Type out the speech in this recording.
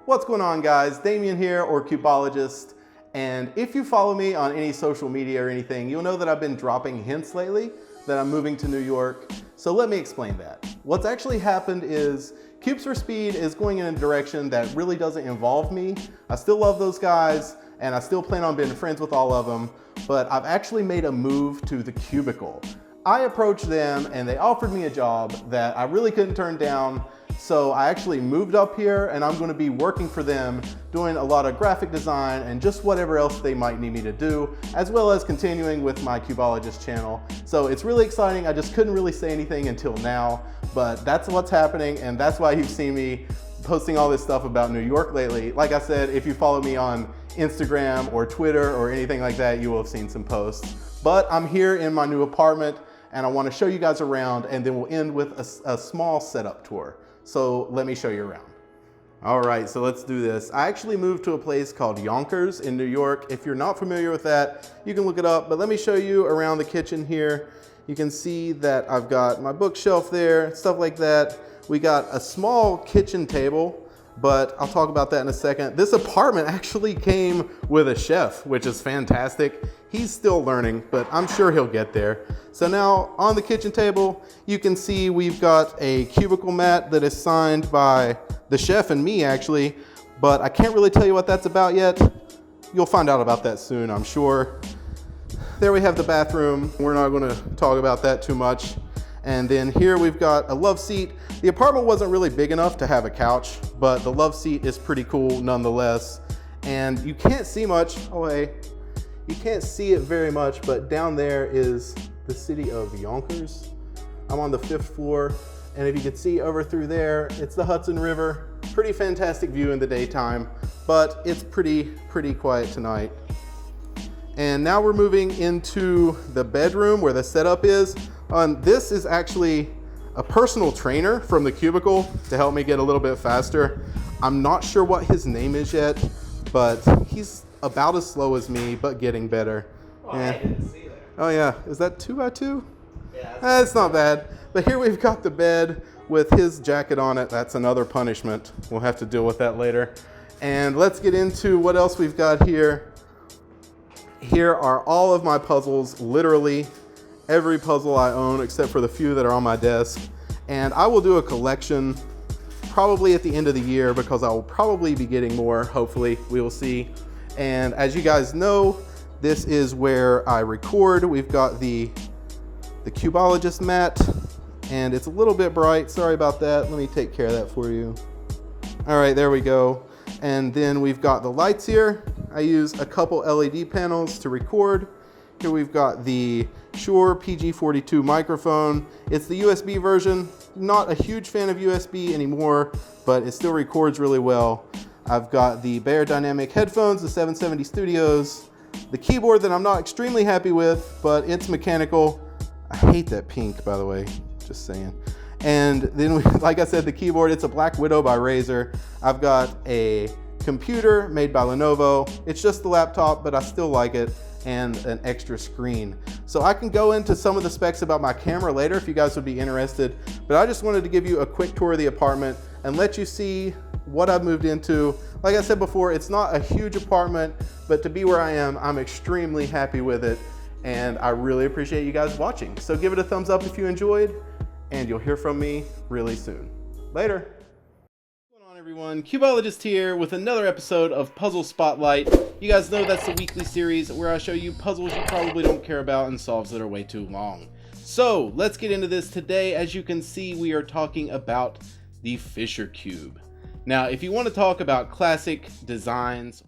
What's going on, guys? Damien here, or Cubeologist, and if you follow me on any social media or anything, you'll know that I've been dropping hints lately that I'm moving to New York. So let me explain that. What's actually happened is Cubes for Speed is going in a direction that really doesn't involve me. I still love those guys, and I still plan on being friends with all of them, but I've actually made a move to the Cubicle. I approached them and they offered me a job that I really couldn't turn down. So I actually moved up here and I'm going to be working for them, doing a lot of graphic design and just whatever else they might need me to do, as well as continuing with my Cubeologist channel. So it's really exciting. I just couldn't really say anything until now, but that's what's happening, and that's why you've seen me posting all this stuff about New York lately. Like I said, if you follow me on Instagram or Twitter or anything like that, you will have seen some posts. But I'm here in my new apartment and I want to show you guys around, and then we'll end with a small setup tour. So let me show you around. All right, so let's do this. I actually moved to a place called Yonkers in New York. If you're not familiar with that, you can look it up, but let me show you around the kitchen here. You can see that I've got my bookshelf there, stuff like that. We got a small kitchen table, but I'll talk about that in a second. This apartment actually came with a chef, which is fantastic. He's still learning, but I'm sure he'll get there. So now on the kitchen table, you can see we've got a cubicle mat that is signed by the chef and me actually, but I can't really tell you what that's about yet. You'll find out about that soon, I'm sure. There we have the bathroom. We're not gonna talk about that too much. And then here we've got a love seat. The apartment wasn't really big enough to have a couch, but the love seat is pretty cool nonetheless. And you can't see much, you can't see it very much, but down there is the city of Yonkers. I'm on the 5th floor, and if you can see over through there, it's the Hudson River. Pretty fantastic view in the daytime, but it's pretty quiet tonight. And now we're moving into the bedroom where the setup is. This is actually a personal trainer from the Cubicle to help me get a little bit faster. I'm not sure what his name is yet, but he's about as slow as me, but getting better. Oh, I didn't see that. Oh yeah, is that 2x2? Yeah. It's not bad. But here we've got the bed with his jacket on it. That's another punishment. We'll have to deal with that later. And let's get into what else we've got here. Here are all of my puzzles, literally every puzzle I own except for the few that are on my desk. And I will do a collection probably at the end of the year because I will probably be getting more, hopefully, we will see. And as you guys know, this is where I record. We've got the Cubeologist mat, and it's a little bit bright. Sorry about that. Let me take care of that for you. All right, there we go. And then we've got the lights here. I use a couple LED panels to record. Here we've got the Shure PG42 microphone. It's the USB version. Not a huge fan of USB anymore, but it still records really well. I've got the Bear Dynamic headphones, the 770 Studios, the keyboard that I'm not extremely happy with, but it's mechanical. I hate that pink, by the way, just saying. And then, like I said, the keyboard, it's a Black Widow by Razer. I've got a computer made by Lenovo. It's just the laptop, but I still like it, and an extra screen. So I can go into some of the specs about my camera later if you guys would be interested, but I just wanted to give you a quick tour of the apartment and let you see what I've moved into. Like I said before, it's not a huge apartment, but to be where I am, I'm extremely happy with it, and I really appreciate you guys watching. So give it a thumbs up if you enjoyed, and you'll hear from me really soon. Later. What's going on, everyone? Cubeologist here with another episode of Puzzle Spotlight. You guys know that's the weekly series where I show you puzzles you probably don't care about and solves that are way too long. So let's get into this today. As you can see, we are talking about the Fisher Cube. Now, if you want to talk about classic designs